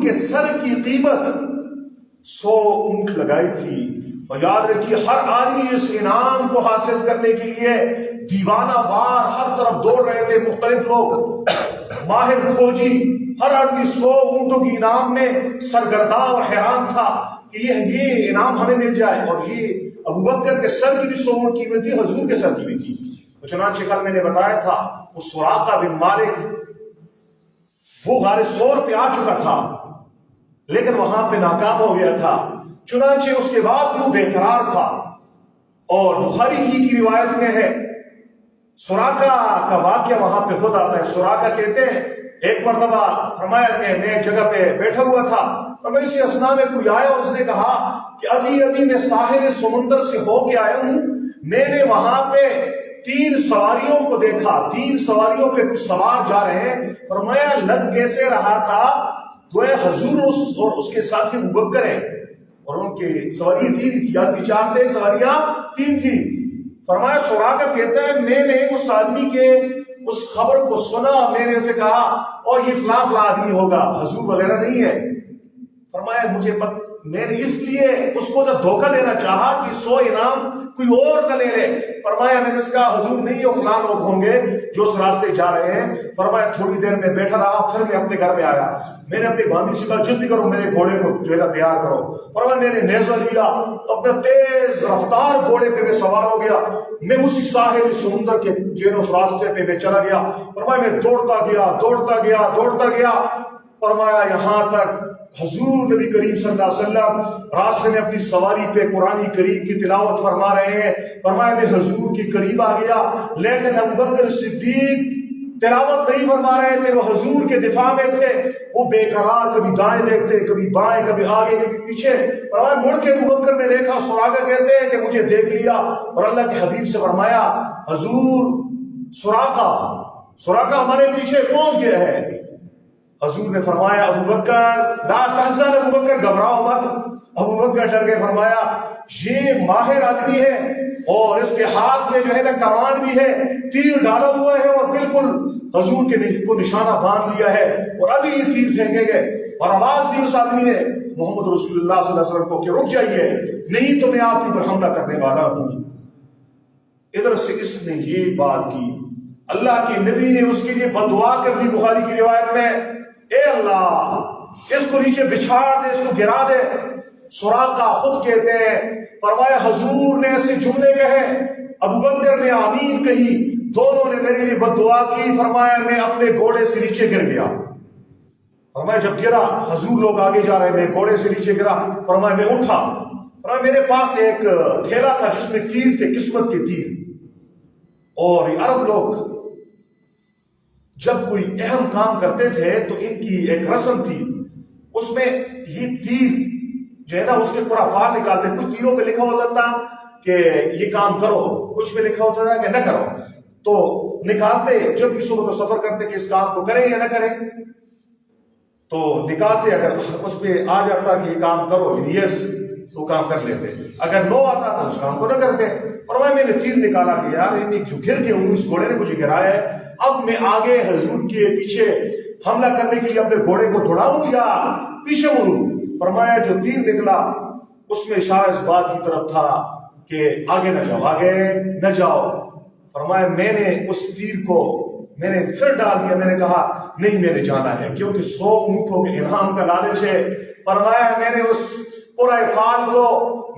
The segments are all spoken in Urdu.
کے سر کی قیمت 100 اونٹ لگائی تھی. اور یاد رکھیے ہر آدمی اس انعام کو حاصل کرنے کے لیے دیوانہ وار ہر طرف دوڑ رہے تھے. مختلف لوگ ماہر کھوجی ہر آدمی 100 اونٹوں کی انعام میں سرگرداں اور حیران تھا کہ یہ انعام ہمیں مل جائے. اور یہ ابو بکر کے سر کی بھی 100 اونٹ قیمت تھی, حضور کے سر کی بھی تھی. تو چنانچہ کل میں نے بتایا تھا وہ سراقہ بن مالک وہ غار ثور پہ آ چکا تھا لیکن وہاں پہ ناکام ہو گیا تھا. چنانچہ اس کے بعد وہ بے قرار تھا. اور بخاری کی روایت میں ہے سراقہ کا واقعہ وہاں پہ خود آتا ہے. سراقہ کہتے ہیں ایک مرتبہ فرمایا کہ میں ایک جگہ پہ بیٹھا ہوا تھا اور میں اسی اثنا میں کوئی آیا اور اس نے کہا کہ ابھی میں ساحل سمندر سے ہو کے آیا ہوں. میں نے وہاں پہ 3 سواریوں کو دیکھا, 3 سواریوں پہ کچھ سوار جا رہے ہیں. فرمایا لگ کیسے رہا تھا تو حضور اور اس کے ساتھ ابو بکر ہیں اور ان کی سواری 3 تھی, آدمی 4 تھے, سواریاں 3 تھی. فرمایا سراقہ کہتا ہے میں نے اس آدمی کے اس خبر کو سنا, میں نے اسے کہا اور یہ فلاں فلاں آدمی ہوگا, حضور وغیرہ نہیں ہے. فرمایا میں نے اس لیے اس کو جب دھوکہ دینا چاہا کہ 100 انعام کوئی اور نہ لے لے. فرمایا میں نے اس کا حضور نہیں وہ فلاں لوگ ہوں گے جو اس راستے جا رہے ہیں. فرمایا تھوڑی دیر میں بیٹھا رہا, پھر میں اپنے گھر میں آیا. میں نے اپنی باندھی سے کہا جلدی کرو میرے گھوڑے کو جو ہے نا تیار کرو. فرمایا میں نے نیزہ لیا تو اپنے تیز رفتار گھوڑے پہ میں سوار ہو گیا. میں اسی ساحل سمندر کے جو ہے نا اس راستے پہ میں چلا گیا. فرمایا میں دوڑتا گیا. فرمایا یہاں تک حضور نبی کریم صلی اللہ علیہ وسلم راستے میں اپنی سواری پہ قرآن کریم کی تلاوت فرما رہے ہیں. فرمایا میں حضور کے قریب آ گیا لیکن ابو بکر صدیق تلاوت نہیں فرما رہے تھے, وہ حضور کے دفاع میں تھے. وہ بے قرار کبھی دائیں دیکھتے, کبھی بائیں, کبھی آگے کبھی پیچھے. فرمایا مڑ کے ابو بکر نے دیکھا, سراقہ کہتے ہیں کہ مجھے دیکھ لیا اور اللہ کے حبیب سے فرمایا حضور سراقہ ہمارے پیچھے پہنچ گیا ہے. حضور نے فرمایا ابو بکر لا تحزن, ابو بکر گھبراؤ مت. ابو بکر ڈر کے فرمایا یہ ماہر آدمی ہے اور اس کے ہاتھ میں جو ہے نا کمان بھی ہے, تیر ڈالا ہوا ہے اور بالکل حضور کے کو نشانہ باندھ لیا ہے اور ابھی یہ تیر پھینکے گئے. اور آواز دی اس آدمی نے محمد رسول اللہ صلی اللہ علیہ وسلم کو کہ رک جائیے, نہیں تو میں آپ کے اوپر حملہ کرنے والا ہوں. ادھر سے اس نے یہ بات کی, اللہ کے نبی نے اس کے لیے بد دعا کر دی. بخاری کی روایت میں اے اللہ اس کو نیچے بچھاڑ دے, اس کو گرا دے. سراقہ خود کہتے ہیں فرمایا حضور نے ایسے جملے کہے, ابو بکر نے آمین کہی, دونوں نے میرے لیے بد دعا کی. فرمایا میں اپنے گھوڑے سے نیچے گر گیا. فرمایا جب گرا حضور لوگ آگے جا رہے ہیں, میں گھوڑے سے نیچے گرا. فرمایا میں اٹھا. فرمایا میرے پاس ایک تھیلا تھا جس میں تیر تھے, قسمت کے تیر. اور یہ عرب لوگ جب کوئی اہم کام کرتے تھے تو ان کی ایک رسم تھی, اس میں یہ تیر جو ہے نا اس کے پورا فال نکالتے. کچھ تیروں پہ لکھا ہوتا تھا کہ یہ کام کرو, کچھ پہ لکھا ہوتا تھا کہ نہ کرو. تو نکالتے جب بھی صبح کو سفر کرتے کہ اس کام کو کریں یا نہ کریں, تو نکالتے. اگر اس پہ آ جاتا کہ یہ کام کرو یس تو کام کر لیتے, اگر نو آتا تو اس کام کو نہ کرتے. اور میں نے تیر نکالا کہ یار جو گر کے ہوں اس گھوڑے نے مجھے گرایا ہے, اب میں آگے حضور کے پیچھے حملہ کرنے کے لیے اپنے گھوڑے کو دوڑاؤں یا پیچھے مڑوں. فرمایا جو تیر نکلا اس میں اشارہ اس بات کی طرف تھا کہ آگے نہ جاؤ. فرمایا میں نے اس تیر کو میں نے پھر ڈال دیا. میں نے کہا نہیں میں نے جانا ہے کیونکہ 100 اونٹوں کے انعام کا لالچ ہے. فرمایا میں نے اس قرۂ فال کو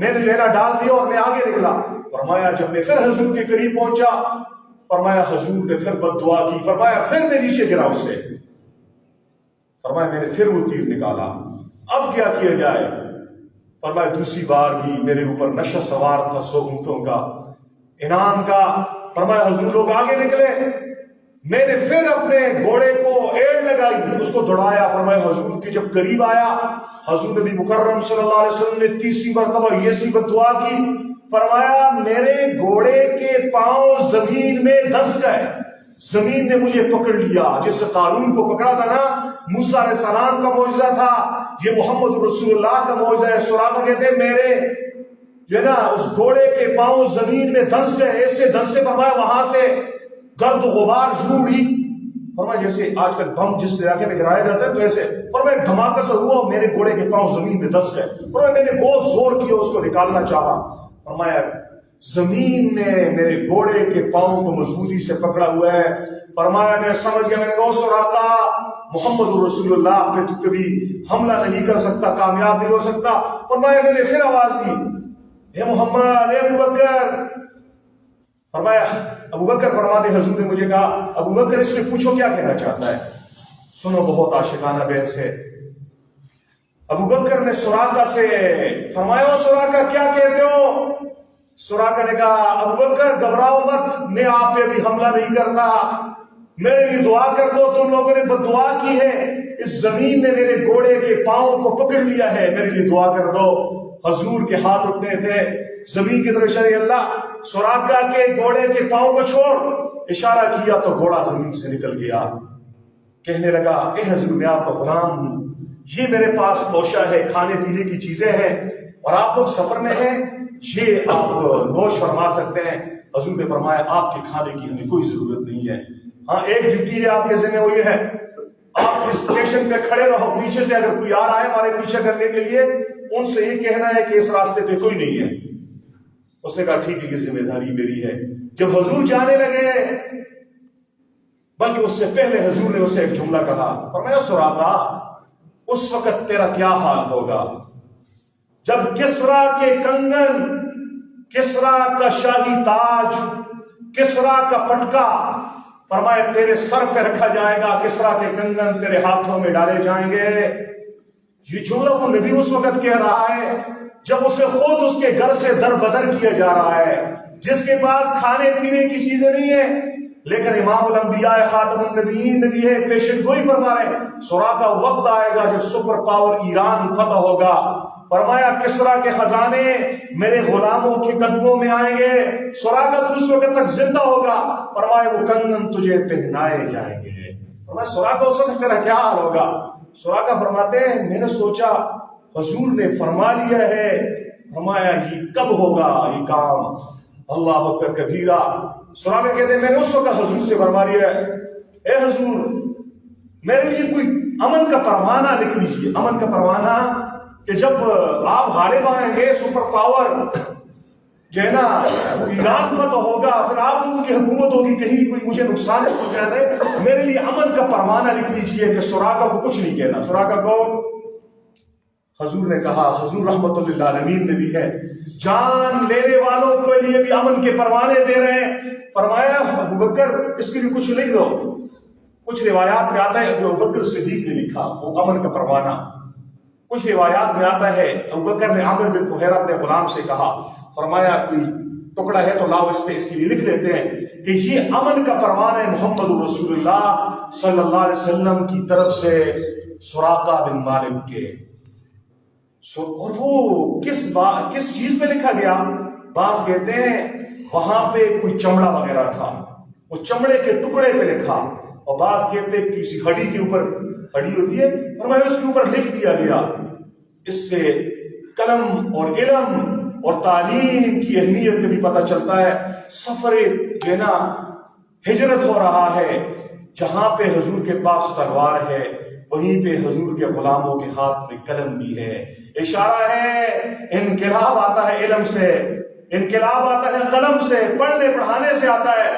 میں نے لینا ڈال دیا اور میں آگے نکلا. فرمایا جب میں پھر حضور کے قریب پہنچا, فرمایا حضور نے پھر بد دعا کی. فرمایا پھر میں نیچے گرا اس سے. فرمایا میں نے پھر وہ تیر نکالا, اب کیا کیا جائے. فرمایا دوسری بار بھی میرے اوپر نشہ سوار تھا 100 اونٹوں کا انعام کا. فرمایا حضور لوگ آگے نکلے, میں نے پھر اپنے گھوڑے کو ایڑ لگائی, اس کو دوڑایا. فرمایا حضور کے جب قریب آیا, حضور نبی مکرم صلی اللہ علیہ وسلم نے تیسری مرتبہ یہ سی بد دعا کی. فرمایا میرے گھوڑے کے پاؤں زمین میں دھنس گئے, زمین نے مجھے پکڑ لیا. جس قارون کو پکڑا تھا نا, موسیٰ علیہ السلام کا معجزہ تھا, یہ محمد رسول اللہ کا معجزہ ہے. سراقہ کہتے ہیں میرے جو ہے نا اس گھوڑے کے پاؤں زمین میں دھنس گئے, ایسے دھنسے. فرمایا وہاں سے گرد و غبار اڑی. فرمایا جیسے آج کل بم جس علاقے میں گرایا جاتا ہے تو ایسے، فرمایا ایک دھماکہ سے ہوا، میرے گھوڑے کے پاؤں زمین میں دھس گئے، فرمایا میں نے بہت زور کیا اس کو نکالنا چاہا، فرمایا زمین نے میرے گھوڑے کے پاؤں کو مضبوطی سے پکڑا ہوا ہے، فرمایا میں سمجھ گیا، میں نے کہا سراقہ محمد رسول اللہ پہ تو کبھی حملہ نہیں کر سکتا، کامیاب نہیں ہو سکتا۔ فرمایا میں نے پھر آواز دی، اے محمد، اے ابو بکر، فرمایا ابو بکر فرماتے حضور نے مجھے کہا ابو بکر اس سے پوچھو کیا کہنا چاہتا ہے۔ سنو بہت عاشقانہ بحث ہے۔ ابو بکر نے سراقہ سے فرمایا او سراقہ کیا کہتے ہو؟ سراقہ نے کہا ابو بکر گھبراؤ مت، میں آپ پہ بھی حملہ نہیں کرتا، میرے لیے دعا کر دو، تم لوگوں نے بد دعا کی ہے، اس زمین نے میرے گھوڑے کے پاؤں کو پکڑ لیا ہے، میرے لیے دعا کر دو۔ حضور کے ہاتھ اٹھنے تھے زمین کی طرف، شرع اللہ سراقہ کے گھوڑے کے پاؤں کو چھوڑ، اشارہ کیا تو گھوڑا زمین سے نکل گیا۔ کہنے لگا اے حضور میں آپ کا غلام ہوں، یہ میرے پاس توشہ ہے، کھانے پینے کی چیزیں ہیں، اور آپ لوگ سفر میں ہیں، یہ آپ نوش فرما سکتے ہیں۔ حضور نے فرمایا آپ کے کھانے کی ہمیں کوئی ضرورت نہیں ہے، ہاں ایک ڈیوٹی ہے آپ کے ذمہ، وہ یہ ہے آپ اسٹیشن پہ کھڑے رہو، پیچھے سے اگر کوئی آ رہا ہے ہمارے پیچھے کرنے کے لیے، ان سے یہ کہنا ہے کہ اس راستے پہ کوئی نہیں ہے۔ اس نے کہا ٹھیک ہے یہ ذمہ داری میری ہے۔ جب حضور جانے لگے، بلکہ اس سے پہلے حضور نے اسے ایک جملہ کہا، فرمایا سراقہ اس وقت تیرا کیا حال ہوگا جب کسرا کے کنگن، کسرا کا شاہی تاج، کسرا کا پٹکا، فرمایا تیرے سر پہ رکھا جائے گا، کسرا کے کنگن تیرے ہاتھوں میں ڈالے جائیں گے۔ یہ جملہ وہ نبی اس وقت کہہ رہا ہے جب اسے خود اس کے گھر سے در بدر کیا جا رہا ہے، جس کے پاس کھانے پینے کی چیزیں نہیں ہیں، لیکن امام الانبیاء خاتم النبیین نبی ہے، پیشن گوئی فرما رہے ہیں سراقہ وقت آئے گا جب سپر پاور ایران فتح ہوگا، فرمایا کسرا کے خزانے میرے غلاموں کے قدموں میں آئیں گے، سراقہ تو اس وقت تک زندہ ہوگا، فرمایا وہ کنگن تجھے پہنائے جائیں گے۔ فرمایا سراقہ اس وقت تیرا کیا حال ہوگا؟ سراقہ فرماتے ہیں میں نے سوچا حضور نے فرما لیا ہے، فرمایا یہ کب ہوگا یہ کام؟ اللہ اکبر کبیرہ۔ سراقہ کہتے ہیں میں نے اس وقت حضور سے فرما لیا ہے، اے حضور میرے لیے کوئی امن کا پروانہ لکھ لیجیے، امن کا پروانہ کہ جب آپ غالب آئیں گے، سپر پاور جو ہے نا ایران فتح ہوگا، پھر آپ لوگوں کی حکومت ہوگی، کہیں کوئی مجھے نقصان نہیں پہنچا دے، میرے لیے امن کا پروانہ لکھ لیجیے کہ سراقہ کو کچھ نہیں کہنا۔ سراقہ کو حضور نے کہا، حضور رحمت اللہ عالمین نے بھی ہے، جان لینے والوں کے لیے بھی امن کے پروانے دے رہے ہیں۔ فرمایا ابو بکر اس کے لیے کچھ لکھ دو۔ کچھ روایات میں آتا ہے ابو بکر صدیق نے لکھا وہ امن کا پروانہ، کچھ روایات میں آتا ہے ابو بکر نے عامر بن فہیرہ اپنے غلام سے کہا، فرمایا کوئی ٹکڑا ہے تو لاؤ اس پہ اس کے لیے لکھ لیتے ہیں کہ یہ امن کا پروانہ ہے محمد رسول اللہ صلی اللہ علیہ وسلم کی طرف سے سراقہ بن مالک کے۔ اور وہ کس چیز پہ لکھا گیا؟ بعض کہتے ہیں وہاں پہ کوئی چمڑا وغیرہ تھا، وہ چمڑے کے ٹکڑے پہ لکھا، اور بعض کہتے ہیں کسی ہڈی کے اوپر، ہڈی ہوتی ہے، فرمایا اس کے اوپر لکھ دیا گیا۔ اس سے قلم اور علم اور تعلیم کی اہمیت کا بھی پتہ چلتا ہے۔ سفر جو نا ہجرت ہو رہا ہے، جہاں پہ حضور کے پاس تلوار ہے وہیں پہ حضور کے غلاموں کے ہاتھ میں قلم بھی ہے۔ اشارہ ہے انقلاب آتا ہے علم سے، انقلاب آتا ہے قلم سے، پڑھنے پڑھانے سے آتا ہے۔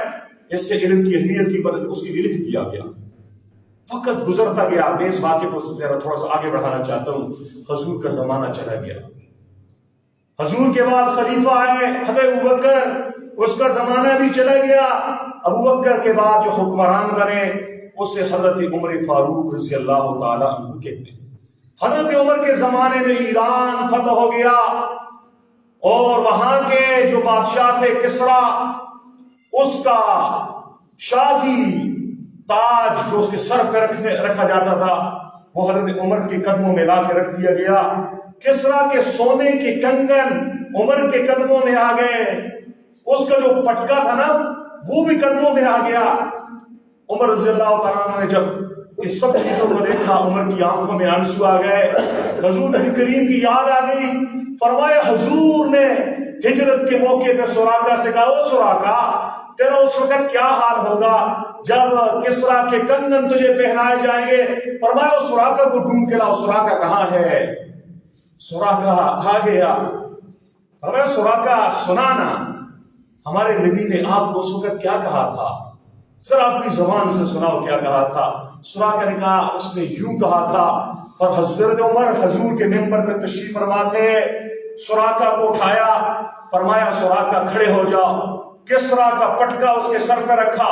اس سے علم کی اہمیت کی اس کی بھی لکھ دیا گیا۔ وقت گزرتا گیا، میں اس واقعے کو تھوڑا سا آگے بڑھانا چاہتا ہوں۔ حضور کا زمانہ چلا گیا، حضور کے بعد خلیفہ آئے حضرت ابوبکر، اس کا زمانہ بھی چلا گیا۔ ابوبکر کے بعد جو حکمران بنے اسے حضرت عمر فاروق رضی اللہ تعالیٰ عنہ کہتے ہیں۔ حضرت عمر کے زمانے میں ایران فتح ہو گیا، اور وہاں کے جو بادشاہ تھے کسرا، اس کا شاہی تاج جو اس کے سر پہ رکھا جاتا تھا وہ حضرت عمر کے قدموں میں لا کے رکھ دیا گیا۔ کسرا کے سونے کے کنگن عمر کے قدموں میں آ گئے، اس کا جو پٹکا تھا نا وہ بھی قدموں میں آ گیا۔ عمر رضی اللہ تعالیٰ نے جب اس سب چیزوں کو دیکھا، عمر کی آنکھوں میں آنسو آ گئے، حضور نبی کریم کی یاد آ گئی۔ فرمایا حضور نے ہجرت کے موقع پہ سراقہ سے کہا، او سراقہ تیرا اس وقت کیا حال ہوگا جب کسرا کے کنگن تجھے پہنائے جائیں گے، فرمایا سراقہ کو ڈھونڈ کے لاؤ، سراقہ کہاں ہے؟ سراقہ آ گیا، فرمایا سراقہ سنانا ہمارے نبی نے آپ کو اس وقت کیا کہا تھا، ذرا اپنی زبان سے سناؤ کیا کہا تھا۔ سراقہ نے کہا، اس نے یوں کہا تھا، اور حضرت عمر حضور کے ممبر پہ تشریف فرما تھے، سراقہ کو اٹھایا، فرمایا سراقہ کھڑے ہو جاؤ، کسرا کا پٹکا اس کے سر پہ رکھا،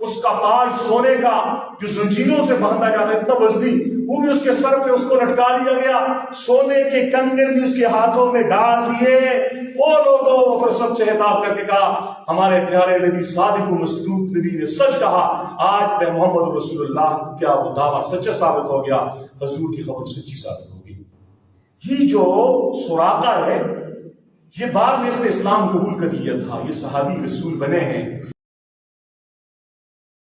اس کا تاج سونے کا جو زنجیروں سے باندھا جاتا ہے اتنا وزنی، وہ بھی اس کے سر پہ اس کو لٹکا دیا گیا، سونے کے کنگن بھی اس کے ہاتھوں میں ڈال دیے۔ وہ لوگوں پھر سب سے خطاب کر کے کہا، ہمارے پیارے نبی صادق و مصدوق نبی نے سچ کہا، آج پہ محمد رسول اللہ کیا وہ دعویٰ سچا ثابت ہو گیا، حضور کی خبر سچی ثابت ہو گئی۔ یہ جو سراقہ ہے، یہ بعد میں اس نے اسلام قبول کر لیا تھا، یہ صحابی رسول بنے ہیں۔